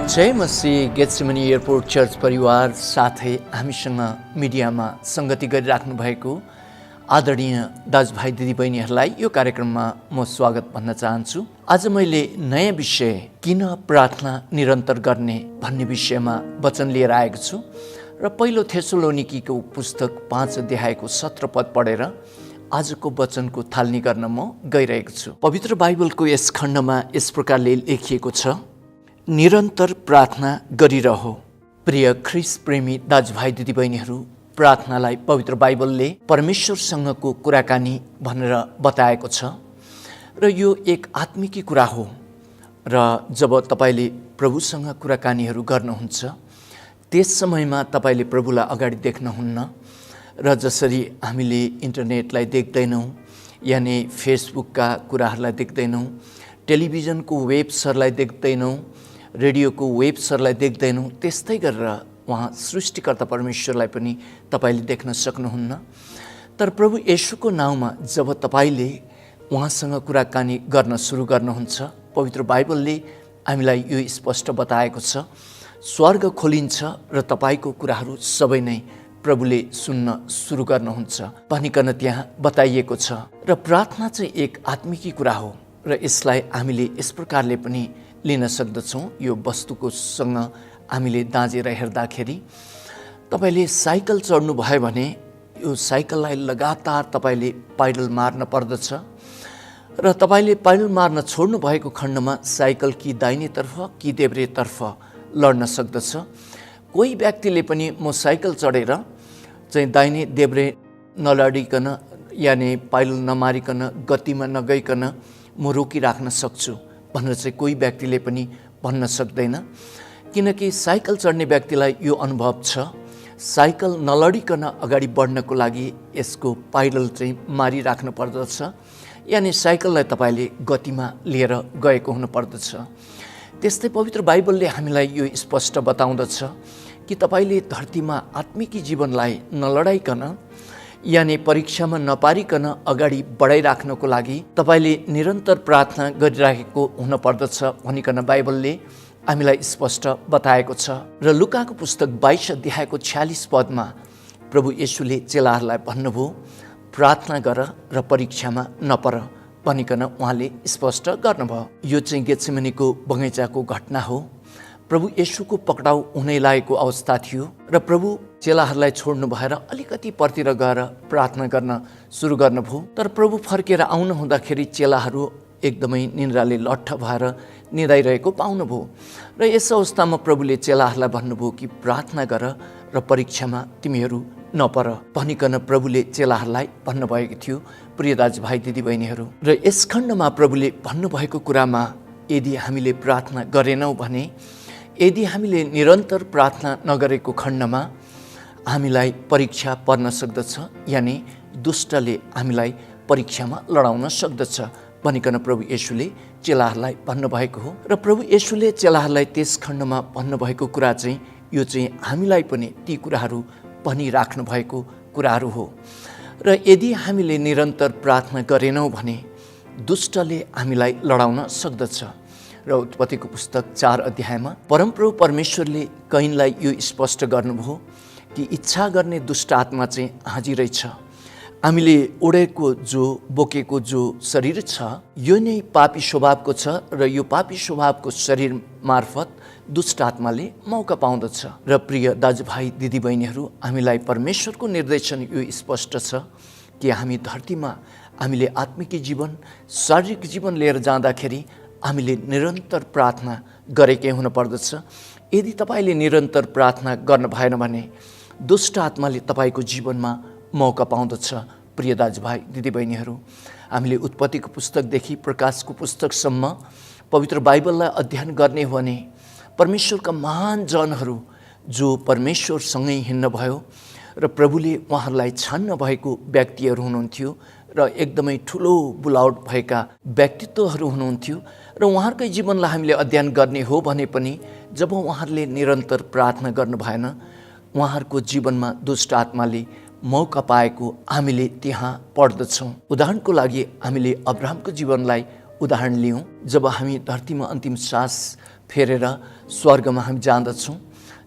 जय मसीह Gethsemane airport church परिवार साथै हामीसँग मिडियामा सङ्गति गरिराख्नु भएको आदरणीय दाजुभाइ दिदीबहिनीहरूलाई यो कार्यक्रममा म स्वागत भन्न चाहन्छु। आज मैले नयाँ विषय किन प्रार्थना निरन्तर गर्ने भन्ने विषयमा वचन लिएर आएको छु र पहिलो थेसलोनिकीको पुस्तक 5 अध्यायको 17 पद पढेर आजको वचनको थालनी गर्न म गइरहेको छु। पवित्र बाइबलको यस खण्डमा यस प्रकारले लेखिएको छ, निरन्तर प्रार्थना गरिरहो। प्रिय ख्रीष्ट प्रेमी दाजुभाइ दिदीबहिनीहरू, प्रार्थनालाई पवित्र बाइबलले परमेश्वरसँगको कुराकानी भनेर बताएको छ र यो एक आत्मिकी कुरा हो। र जब तपाईले प्रभुसँग कुराकानीहरू गर्नुहुन्छ त्यस समयमा तपाईले प्रभुलाई अगाडि देख्नुहुन्न र जसरी हामीले इन्टरनेटलाई देख्दैनौँ, यानि फेसबुकका कुराहरूलाई देख्दैनौँ, टेलिभिजनको वेब्सहरूलाई देख्दैनौँ, रेडियोको वेब्सहरूलाई देख्दैनौँ, त्यस्तै गरेर उहाँ सृष्टिकर्ता परमेश्वरलाई पनि तपाईले देख्न सक्नुहुन्न। तर प्रभु येशूको नाउँमा जब तपाईले उहाँसँग कुराकानी गर्न सुरु गर्नुहुन्छ, पवित्र बाइबलले हामीलाई यो स्पष्ट बताएको छ, स्वर्ग खोलिन्छ र तपाईको कुराहरू सबै नै प्रभुले सुन्न सुरु गर्नुहुन्छ भनिकन त्यहाँ बताइएको छ। र प्रार्थना चाहिँ एक आत्मिकी कुरा हो र यसलाई हामीले यस प्रकारले पनि लिन सक्दछौँ। यो वस्तुको सँग हामीले दाँजेर हेर्दाखेरि तपाईले साइकल चढ्नु भयो भने यो साइकललाई लगातार तपाईले पाइडल मार्न पर्दछ र तपाईले पाइडल मार्न छोड्नु भएको खण्डमा साइकल कि दाहिनेतर्फ कि देब्रेतर्फ लड्न सक्दछ। कोही व्यक्तिले पनि म साइकल चढेर चाहिँ दाहिने देब्रे नलडिकन यानि पाइडल नमारिकन गतिमा नगइकन म रोकिराख्न सक्छु भनेर चाहिँ कोही व्यक्तिले पनि भन्न सक्दैन, किनकि साइकल चढ्ने व्यक्तिलाई यो अनुभव छ, साइकल नलडिकन अगाडि बढ्नको लागि यसको पाइडल चाहिँ मारिराख्नु पर्दछ, यानि साइकललाई तपाईले गतिमा लिएर गएको हुनुपर्दछ। त्यस्तै पवित्र बाइबलले हामीलाई यो स्पष्ट बताउँदछ कि तपाईले धरतीमा आत्मिकी जीवनलाई नलडाइकन यानि परीक्षामा नपारिकन अगाडि बढाइराख्नको लागि तपाईले निरन्तर प्रार्थना गरिरहेको हुनुपर्दछ भनिकन बाइबलले हामीलाई स्पष्ट बताएको छ। र लुकाको पुस्तक 22 अध्यायको 46 पदमा प्रभु येशूले चेलाहरूलाई भन्नुभयो, प्रार्थना गर र परीक्षामा नपर भनिकन उहाँले स्पष्ट गर्नुभयो। यो चाहिँ गेत्सेमनीको बगैँचाको घटना हो। प्रभु येशूको पक्राउ हुनै लागेको अवस्था थियो र प्रभु चेलाहरूलाई छोड्नु भएर अलिकति परतिर गएर प्रार्थना गर्न सुरु गर्नुभयो। तर प्रभु फर्केर आउनु हुँदाखेरि चेलाहरू एकदमै निन्द्राले लट्ठ भएर निदाइरहेको पाउनुभयो र यस अवस्थामा प्रभुले चेलाहरूलाई भन्नुभयो कि प्रार्थना गर र परीक्षामा तिमीहरू नपर भनिकन प्रभुले चेलाहरूलाई भन्नुभएको थियो। प्रिय दाजुभाइ दिदीबहिनीहरू, र यस खण्डमा प्रभुले भन्नुभएको कुरामा यदि हामीले प्रार्थना गरेनौँ भने, यदि हामीले निरन्तर प्रार्थना नगरेको खण्डमा हामीलाई परीक्षा पर्न सक्दछ, यानि दुष्टले हामीलाई परीक्षामा लडाउन सक्दछ भनिकन प्रभु येशूले चेलाहरूलाई भन्नुभएको हो। र प्रभु येशूले चेलाहरूलाई त्यस खण्डमा भन्नुभएको कुरा चाहिँ यो चाहिँ हामीलाई पनि ती कुराहरू भनिराख्नु भएको कुराहरू हो। र यदि हामीले निरन्तर प्रार्थना गरेनौँ भने दुष्टले हामीलाई लडाउन सक्दछ। र उत्पत्तिको पुस्तक 4 अध्यायमा परमप्रभु परमेश्वरले कैनलाई यो स्पष्ट गर्नुभयो कि इच्छा गर्ने दुष्ट आत्मा चाहिँ हाजिरै छ। हामीले ओढेको जो बोकेको जो शरीर छ यो नै पापी स्वभावको छ र यो पापी स्वभावको शरीर मार्फत दुष्ट आत्माले मौका पाउँदछ। र प्रिय दाजुभाइ दिदीबहिनीहरू, हामीलाई परमेश्वरको निर्देशन यो स्पष्ट छ कि हामी धरतीमा हामीले आत्मिकी जीवन, शारीरिक जीवन लिएर जाँदाखेरि हामीले निरन्तर प्रार्थना गरेकै हुनुपर्दछ। यदि तपाईले निरन्तर प्रार्थना गर्न भएन भने दुष्ट आत्माले तपाईको जीवनमा मौका पाउँदछ। प्रिय दाजुभाइ दिदीबहिनीहरू, हामीले उत्पत्तिको पुस्तकदेखि प्रकाशको पुस्तकसम्म पवित्र बाइबललाई अध्ययन गर्ने हो भने परमेश्वरका महान जनहरू जो परमेश्वरसँगै हिँड्न भयो र प्रभुले उहाँहरूलाई छान्न भएको व्यक्तिहरू हुनुहुन्थ्यो र एकदमै ठुलो बुलावट भएका व्यक्तित्वहरू हुनुहुन्थ्यो र उहाँहरूकै जीवनलाई हामीले अध्ययन गर्ने हो भने पनि जब उहाँहरूले निरन्तर प्रार्थना गर्नु भएन, उहाँहरूको जीवनमा दुष्ट आत्माले मौका पाएको हामीले त्यहाँ पढ्दछौँ। उदाहरणको लागि हामीले अब्राहमको जीवनलाई उदाहरण लियौँ। जब हामी धरतीमा अन्तिम सास फेरेर स्वर्गमा हामी जाँदछौँ,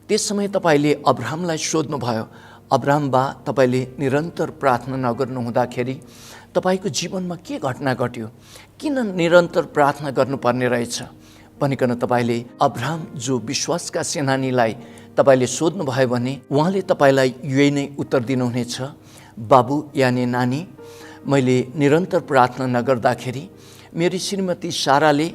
त्यस समय तपाईँले अब्राहमलाई सोध्नुभयो, अब्राहम बा, तपाईँले निरन्तर प्रार्थना नगर्नु हुँदाखेरि तपाईँको जीवनमा के घटना घट्यो? किन निरन्तर प्रार्थना गर्नुपर्ने रहेछ भनिकन तपाईँले अब्राहम जो विश्वासका सेनानीलाई तपाईँले सोध्नुभयो भने उहाँले तपाईँलाई यही नै उत्तर दिनुहुनेछ, बाबु यानि नानी, मैले निरन्तर प्रार्थना नगर्दाखेरि मेरी श्रीमती साराले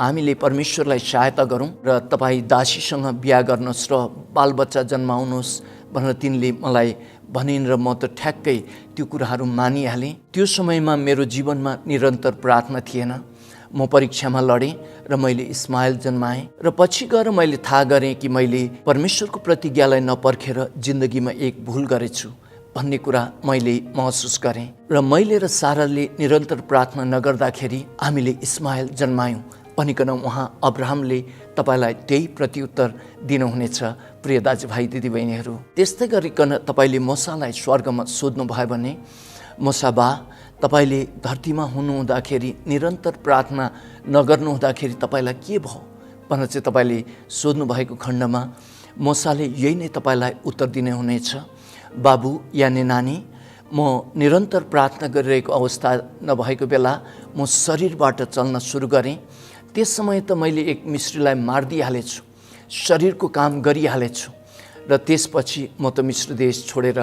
हामीले परमेश्वरलाई सहायता गरौँ र तपाईँ दासीसँग बिहा गर्नुहोस् र बालबच्चा जन्माउनुहोस् भनेर तिनले मलाई भनिन् र म त ठ्याक्कै त्यो कुराहरू मानिहालेँ। त्यो समयमा मेरो जीवनमा निरन्तर प्रार्थना थिएन। म परीक्षामा लडेँ र मैले इस्माइल जन्माएँ र पछि गएर मैले थाहा गरेँ कि मैले परमेश्वरको प्रतिज्ञालाई नपर्खेर जिन्दगीमा एक भुल गरेछु भन्ने कुरा मैले महसुस गरेँ र मैले र साराले निरन्तर प्रार्थना नगर्दाखेरि हामीले इस्माइल जन्मायौँ भनिकन उहाँ अब्राहमले तपाईँलाई त्यही प्रत्युत्तर दिनुहुनेछ। प्रिय दाजुभाइ दिदीबहिनीहरू, त्यस्तै गरिकन तपाईँले मूसालाई स्वर्गमा सोध्नुभयो भने, मूसा बा, तपाईँले धरतीमा हुनुहुँदाखेरि निरन्तर प्रार्थना नगर्नु हुँदाखेरि तपाईँलाई के भयो भनेर चाहिँ तपाईँले सोध्नुभएको खण्डमा मूसाले यही नै तपाईँलाई उत्तर दिने हुनेछ, बाबु यानि नानी, म निरन्तर प्रार्थना गरिरहेको अवस्था नभएको बेला म शरीरबाट चल्न सुरु गरेँ। त्यस समय त मैले एक मिस्रीलाई मारिदिइहालेछु, शरीरको काम गरिहालेछु र त्यसपछि म त मिश्र देश छोडेर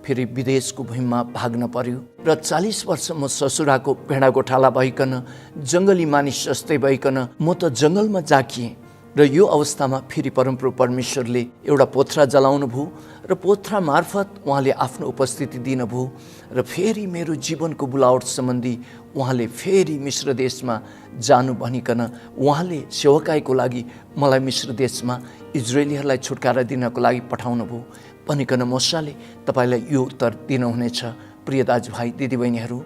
फेरि विदेशको भूमिमा भाग्न पर्यो र 40 वर्ष म ससुराको भेडा गोठाला भइकन जङ्गली मानिस जस्तै भइकन म त जङ्गलमा जाकिएँ र यो अवस्थामा फेरि परमप्रभु परमेश्वरले एउटा पोथ्रा जलाउनु भयो र पोथ्रा मार्फत उहाँले आफ्नो उपस्थिति दिनुभयो र फेरि मेरो जीवनको बुलावट सम्बन्धी उहाँले फेरि मिश्र देशमा जानु भनिकन उहाँले सेवकाईको लागि मलाई मिश्र देशमा इजरायलीहरूलाई छुटकारा दिनको लागि पठाउनु भयो भनिकन मूसाले तपाईँलाई यो उत्तर दिनुहुनेछ। प्रिय दाजुभाइ दिदीबहिनीहरू,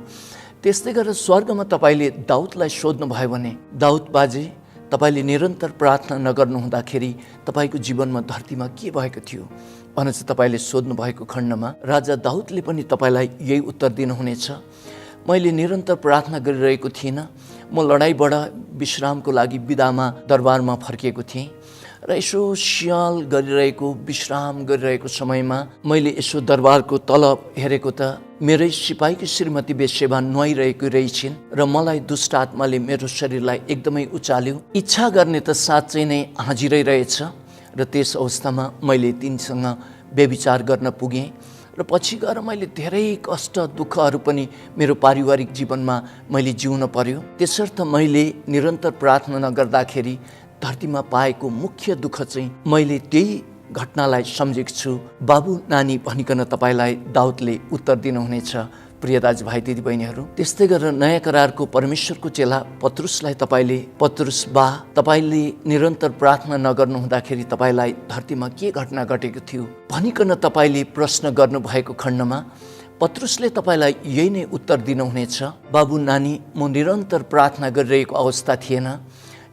त्यस्तै गरेर स्वर्गमा तपाईँले दाउदलाई सोध्नुभयो भने, दाउद बाजे, तपाईँले निरन्तर प्रार्थना नगर्नु हुँदाखेरि तपाईँको जीवनमा धरतीमा के भएको थियो भनेर चाहिँ तपाईँले सोध्नु भएको खण्डमा राजा दाउदले पनि तपाईँलाई यही उत्तर दिनुहुनेछ, मैले निरन्तर प्रार्थना गरिरहेको थिइनँ। म लडाइँबाट विश्रामको लागि बिदामा दरबारमा फर्किएको थिएँ र यसो सियाल गरिरहेको विश्राम गरिरहेको समयमा मैले यसो दरबारको तल हेरेको त मेरै सिपाहीको श्रीमती बेसेबा नुहाइरहेको रहेछिन् र मलाई दुष्ट आत्माले मेरो शरीरलाई एकदमै उचाल्यो। इच्छा गर्ने त साँच्चै नै हाजिरै रहेछ र त्यस अवस्थामा मैले तिनसँग व्यभिचार गर्न पुगेँ र पछि गएर मैले धेरै कष्ट दुःखहरू पनि मेरो पारिवारिक जीवनमा मैले जिउन पर्यो। त्यसर्थ मैले निरन्तर प्रार्थना नगर्दाखेरि धरतीमा पाएको मुख्य दुःख चाहिँ मैले त्यही घटनालाई सम्झेको छु, बाबु नानी भनिकन तपाईँलाई दाउदले उत्तर दिनुहुनेछ। प्रिय दाजुभाइ दिदीबहिनीहरू, त्यस्तै गरेर नयाँ करारको परमेश्वरको चेला पत्रुसलाई तपाईँले, पत्रुस बा, तपाईँले निरन्तर प्रार्थना नगर्नु हुँदाखेरि तपाईँलाई धरतीमा के घटना घटेको थियो भनिकन तपाईँले प्रश्न गर्नुभएको खण्डमा पत्रुसले तपाईँलाई यही नै उत्तर दिनुहुनेछ, बाबु नानी, म निरन्तर प्रार्थना गरिरहेको अवस्था थिएन।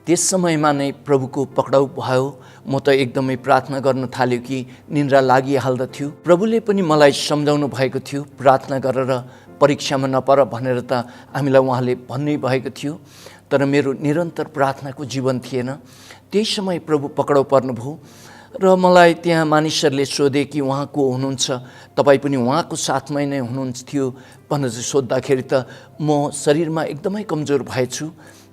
त्यस समयमा नै प्रभुको पक्राउ भयो। म त एकदमै प्रार्थना गर्न थाल्यो कि निन्द्रा लागिहाल्दथ्यो। प्रभुले पनि मलाई सम्झाउनु भएको थियो, प्रार्थना गरेर परीक्षामा नपर भनेर त हामीलाई उहाँले भन्नै भएको थियो, तर मेरो निरन्तर प्रार्थनाको जीवन थिएन। त्यही समय प्रभु पक्राउ पर्नुभयो र मलाई त्यहाँ मानिसहरूले सोधे कि उहाँ को हुनुहुन्छ, तपाईँ पनि उहाँको साथमै नै हुनुहुन्थ्यो भनेर सोद्धाखेरि त म शरीरमा एकदमै कमजोर भएछु।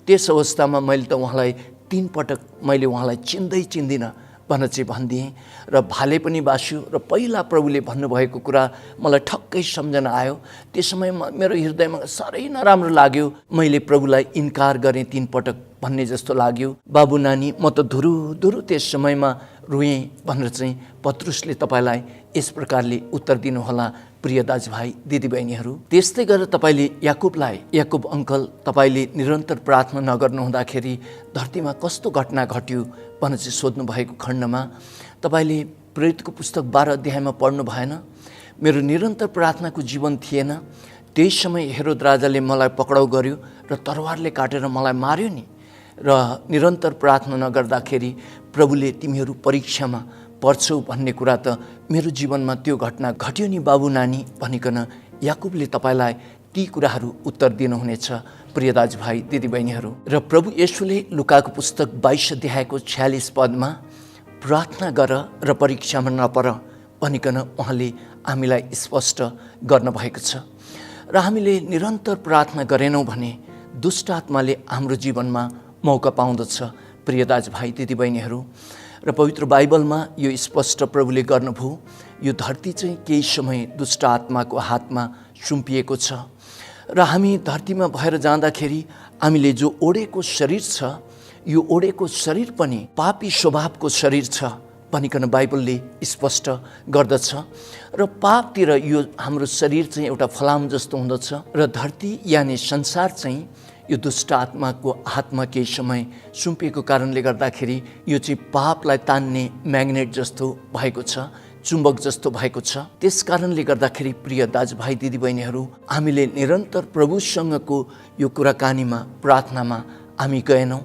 त्यस अवस्थामा मैले त उहाँलाई 3 पटक मैले उहाँलाई चिन्दिनँ भनेर चाहिँ भनिदिएँ र भाले पनि बास्यो र पहिला प्रभुले भन्नुभएको कुरा मलाई ठक्कै सम्झना आयो। त्यस समय मेरो हृदयमा साह्रै नराम्रो लाग्यो। मैले प्रभुलाई इन्कार गरेँ 3 पटक भन्ने जस्तो लाग्यो। बाबु नानी, म त धुरु त्यस समयमा रोएँ भनेर चाहिँ पत्रुसले तपाईँलाई यस प्रकारले उत्तर दिनुहोला। प्रिय दाजुभाइ दिदीबहिनीहरू, त्यस्तै गरेर तपाईँले याकुब अङ्कल, तपाईँले निरन्तर प्रार्थना नगर्नु हुँदाखेरि धरतीमा कस्तो घटना घट्यो भनेर चाहिँ सोध्नु भएको खण्डमा तपाईँले प्रेरितको पुस्तक 12 अध्यायमा पढ्नु भएन, मेरो निरन्तर प्रार्थनाको जीवन थिएन। त्यही समय हेरोद राजाले मलाई पक्राउ गर्यो र तरवारले काटेर मलाई मार्यो नि। र निरन्तर प्रार्थना नगर्दाखेरि प्रभुले तिमीहरू परीक्षामा पर्छौ भन्ने कुरा त मेरो जीवनमा त्यो घटना घट्यो नि बाबु नानी भनिकन याकुबले तपाईँलाई ती कुराहरू उत्तर दिनुहुनेछ। प्रिय दाजुभाइ दिदीबहिनीहरू, र प्रभु येशूले लुकाको पुस्तक 22 अध्यायको 46 पदमा प्रार्थना गर र परीक्षामा नपर भनिकन उहाँले हामीलाई स्पष्ट गर्नुभएको छ। र हामीले निरन्तर प्रार्थना गरेनौँ भने दुष्ट आत्माले हाम्रो जीवनमा मौका पाउँदछ। प्रिय दाजुभाइ दिदीबहिनीहरू, र पवित्र बाइबलमा यो स्पष्ट प्रभुले गर्नुभयो, यो धरती चाहिँ केही समय दुष्ट आत्माको हातमा सुम्पिएको छ र हामी धरतीमा भएर जाँदाखेरि हामीले जो ओडेको शरीर छ, यो ओडेको शरीर पनि पापी स्वभावको शरीर छ भनिकन बाइबलले स्पष्ट गर्दछ। र पापतिर यो हाम्रो शरीर चाहिँ एउटा फलाम जस्तो हुँदछ र धरती यानि संसार चाहिँ यो दुष्ट आत्माको हातमा केही समय सुम्पिएको कारणले गर्दाखेरि यो चाहिँ पापलाई तान्ने म्याग्नेट जस्तो भएको छ, चुम्बक जस्तो भएको छ। त्यस कारणले गर्दाखेरि प्रिय दाजुभाइ दिदीबहिनीहरू, हामीले निरन्तर प्रभुसँगको यो कुराकानीमा प्रार्थनामा हामी गएनौँ,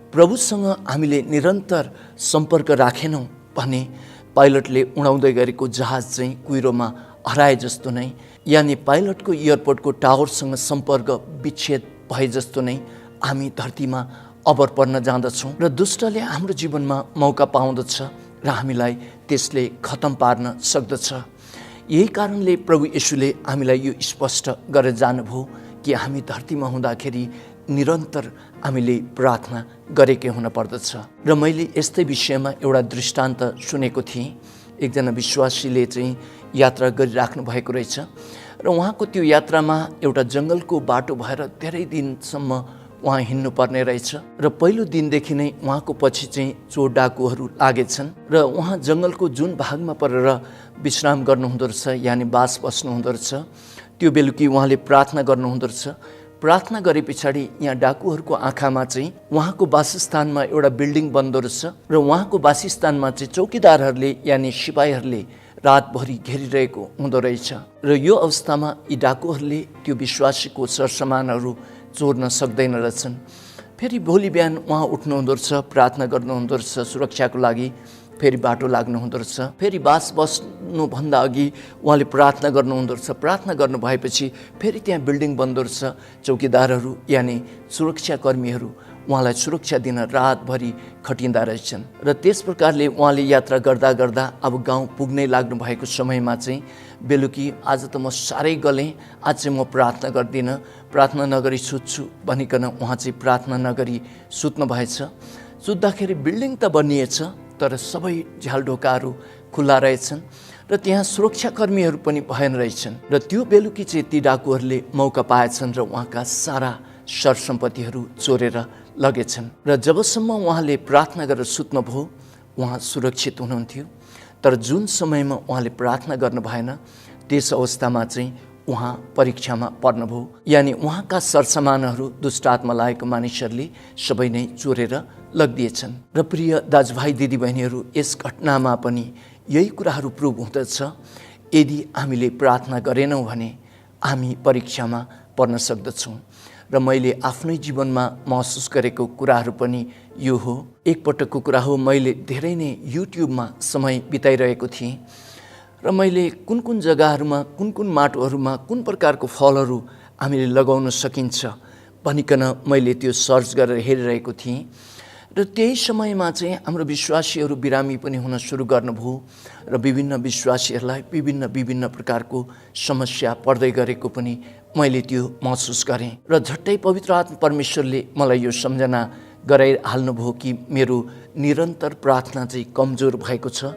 प्रभुसँग हामीले निरन्तर सम्पर्क राखेनौँ भने पाइलटले उडाउँदै गरेको जहाज चाहिँ कुहिरोमा हराए जस्तो नै, यानि पाइलटको एयरपोर्टको टावरसँग सम्पर्क विच्छेद भए जस्तो नै हामी धरतीमा अबर पर्न जाँदछौँ र दुष्टले हाम्रो जीवनमा मौका पाउँदछ र हामीलाई त्यसले खतम पार्न सक्दछ। यही कारणले प्रभु येशूले हामीलाई यो स्पष्ट गरेर जानुभयो कि हामी धरतीमा हुँदाखेरि निरन्तर हामीले प्रार्थना गरेकै हुन पर्दछ। र मैले यस्तै विषयमा एउटा दृष्टान्त सुनेको थिएँ। एकजना विश्वासीले चाहिँ यात्रा गरिराख्नु भएको रहेछ र उहाँको त्यो यात्रामा एउटा जङ्गलको बाटो भएर धेरै दिनसम्म उहाँ हिँड्नु पर्ने रहेछ र पहिलो दिनदेखि नै उहाँको पछि चाहिँ चोर डाकुहरू लागेछन् र उहाँ जङ्गलको जुन भागमा परेर विश्राम गर्नुहुँदो रहेछ, यानि बास बस्नुहुँदो रहेछ, त्यो बेलुकी उहाँले प्रार्थना गर्नुहुँदो रहेछ। प्रार्थना गरे पछाडि यहाँ डाकुहरूको आँखामा चाहिँ उहाँको वासस्थानमा एउटा बिल्डिङ बन्दो रहेछ र उहाँको वासस्थानमा चाहिँ चौकीदारहरूले यानि सिपाहीहरूले रातभरि घेरिरहेको हुँदो रहेछ र यो अवस्थामा यी डाकुहरूले त्यो विश्वासीको सरसामानहरू चोर्न सक्दैन रहेछन्। फेरि भोलि बिहान उहाँ उठ्नुहुँदो रहेछ, प्रार्थना गर्नुहुँदो रहेछ सुरक्षाको लागि, फेरि बाटो लाग्नुहुँदो रहेछ। फेरि बास बस्नुभन्दा अघि उहाँले प्रार्थना गर्नुहुँदो रहेछ। प्रार्थना गर्नु भएपछि फेरि त्यहाँ बिल्डिङ बन्दो रहेछ, चौकीदारहरू यानि सुरक्षाकर्मीहरू उहाँलाई सुरक्षा दिन रातभरि खटिँदा रहेछन्। र त्यस प्रकारले उहाँले यात्रा गर्दा गर्दा अब गाउँ पुग्नै लाग्नु भएको समयमा चाहिँ बेलुकी आज त म साह्रै गलेँ, आज चाहिँ म प्रार्थना गर्दिनँ, प्रार्थना नगरी सुत्छु भनिकन उहाँ चाहिँ प्रार्थना नगरी सुत्नु भएछ। सुत्दाखेरि बिल्डिङ त बनिएछ तर सबै झ्यालढोकाहरू खुल्ला रहेछन् र त्यहाँ सुरक्षाकर्मीहरू पनि भएन रहेछन्। र त्यो बेलुकी चाहिँ ती डाकुहरूले मौका पाएछन् र उहाँका सारा सरसम्पत्तिहरू चोरेर लगेछन्। र जबसम्म उहाँले प्रार्थना गरेर सुत्नुभयो उहाँ सुरक्षित हुनुहुन्थ्यो, तर जुन समयमा उहाँले प्रार्थना गर्नु भएन त्यस अवस्थामा चाहिँ उहाँ परीक्षामा पर्नुभयो, यानि उहाँका सरसामानहरू दुष्ट आत्मा लागेको मानिसहरूले सबै नै चोरेर लगिदिएछन्। र प्रिय दाजुभाइ दिदीबहिनीहरू, यस घटनामा पनि यही कुराहरू प्रुभ हुँदछ। यदि हामीले प्रार्थना गरेनौँ भने हामी परीक्षामा पर्न सक्दछौँ। र मैले आफ्नै जीवनमा महसुस गरेको कुराहरू पनि यो हो। एकपटकको कुरा हो, मैले धेरै नै युट्युबमा समय बिताइरहेको थिएँ र मैले कुन कुन जग्गाहरूमा कुन कुन माटोहरूमा कुन प्रकारको फलहरू हामीले लगाउन सकिन्छ भनिकन मैले त्यो सर्च गरेर हेरिरहेको थिएँ। र त्यही समयमा चाहिँ हाम्रो विश्वासीहरू बिरामी पनि हुन सुरु गर्नुभयो र विभिन्न विश्वासीहरूलाई विभिन्न प्रकारको समस्या पर्दै गरेको पनि मैले त्यो महसुस गरेँ। र झट्टै पवित्र आत्मा परमेश्वरले मलाई यो सम्झना गराइहाल्नुभयो कि मेरो निरन्तर प्रार्थना चाहिँ कमजोर भएको छ।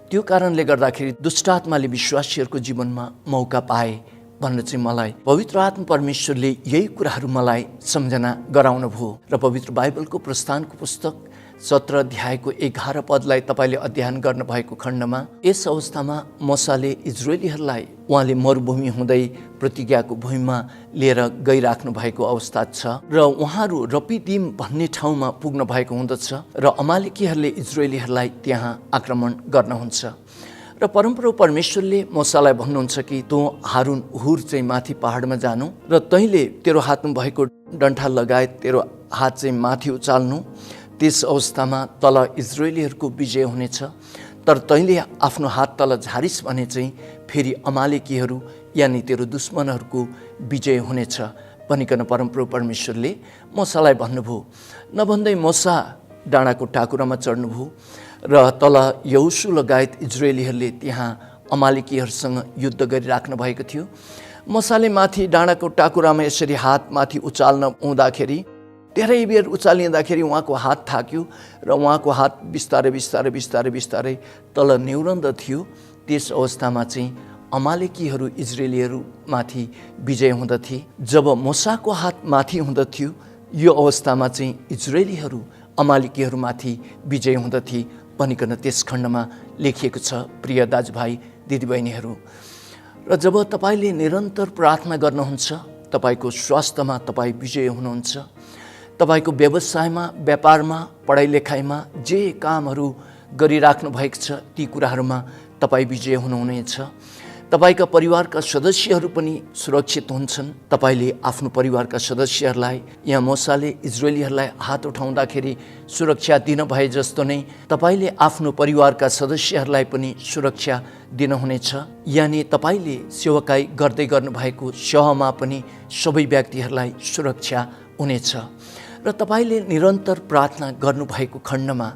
त्यो कारणले गर्दाखेरि दुष्ट आत्माले विश्वासीहरूको जीवनमा मौका पाए भनेर चाहिँ मलाई पवित्र आत्मा परमेश्वरले यही कुराहरू मलाई सम्झना गराउनु भयो। र पवित्र बाइबलको प्रस्थानको पुस्तक 17 अध्यायको 11 पदलाई तपाईँले अध्ययन गर्नुभएको खण्डमा यस अवस्थामा मूसाले इजरायलीहरूलाई उहाँले मरुभूमि हुँदै प्रतिज्ञाको भूमिमा लिएर गइराख्नु भएको अवस्था छ र उहाँहरू रपिदिम भन्ने ठाउँमा पुग्नु भएको हुँदछ र अमालेकीहरूले इजरायलीहरूलाई त्यहाँ आक्रमण गर्नुहुन्छ। र परमप्रभु परमेश्वरले मूसालाई भन्नुहुन्छ कि तँ हारुन हुर चाहिँ माथि पहाडमा जानु र तैँले तेरो हातमा भएको डन्ठा लगायत तेरो हात चाहिँ माथि उचाल्नु, त्यस अवस्थामा तल इजरायलीहरूको विजय हुनेछ, तर तैँले आफ्नो हात तल झारिस् भने चाहिँ फेरि अमालेकीहरू यानि तेरो दुश्मनहरूको विजय हुनेछ भनिकन परमप्रभु परमेश्वरले मोसालाई भन्नुभयो। नभन्दै मोसा डाँडाको टाकुरामा चढ्नुभयो र तल यहोशू लगायत इजरायलीहरूले त्यहाँ अमालेकीहरूसँग युद्ध गरिराख्नु भएको थियो। मोसाले माथि डाँडाको टाकुरामा यसरी हात माथि उचाल्न हुँदाखेरि धेरै बेर उचालिँदाखेरि उहाँको हात थाक्यो र उहाँको हात बिस्तारै बिस्तारै बिस्तारै बिस्तारै तल निहुरन्द थियो। त्यस अवस्थामा चाहिँ अमालेकीहरू इजरायलीहरूमाथि विजय हुँदथे। जब मोसाको हात माथि हुँदथ्यो यो अवस्थामा चाहिँ इजरायलीहरू अमालेकीहरूमाथि विजय हुँदथे भनिकन त्यस खण्डमा लेखिएको छ। प्रिय दाजुभाइ दिदीबहिनीहरू, र जब तपाईँले निरन्तर प्रार्थना गर्नुहुन्छ, तपाईँको स्वास्थ्यमा तपाईँ विजय हुनुहुन्छ। तपाईँको व्यवसायमा, व्यापारमा, पढाइ लेखाइमा जे कामहरू गरिराख्नु भएको छ ती कुराहरूमा तपाईँ विजय हुनुहुनेछ। तपाईँका परिवारका सदस्यहरू पनि सुरक्षित हुन्छन्। तपाईँले आफ्नो परिवारका सदस्यहरूलाई यहाँ मोसाले इजरायलीहरूलाई हात उठाउँदाखेरि सुरक्षा दिनुभए जस्तो नै तपाईँले आफ्नो परिवारका सदस्यहरूलाई पनि सुरक्षा दिनुहुनेछ। यानि तपाईँले सेवकाई गर्दै गर्नुभएको सहमा पनि सबै व्यक्तिहरूलाई सुरक्षा हुनेछ। र तपाईँले निरन्तर प्रार्थना गर्नुभएको खण्डमा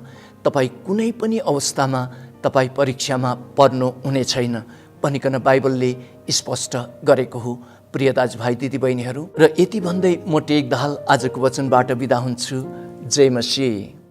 तपाईँ कुनै पनि अवस्थामा तपाईँ परीक्षामा पर्नु हुने छैन भनिकन बाइबलले स्पष्ट गरेको हो। प्रिय दाजुभाइ दिदीबहिनीहरू, र यति भन्दै म टेक दाहाल आजको वचनबाट बिदा हुन्छु। जय मसीह।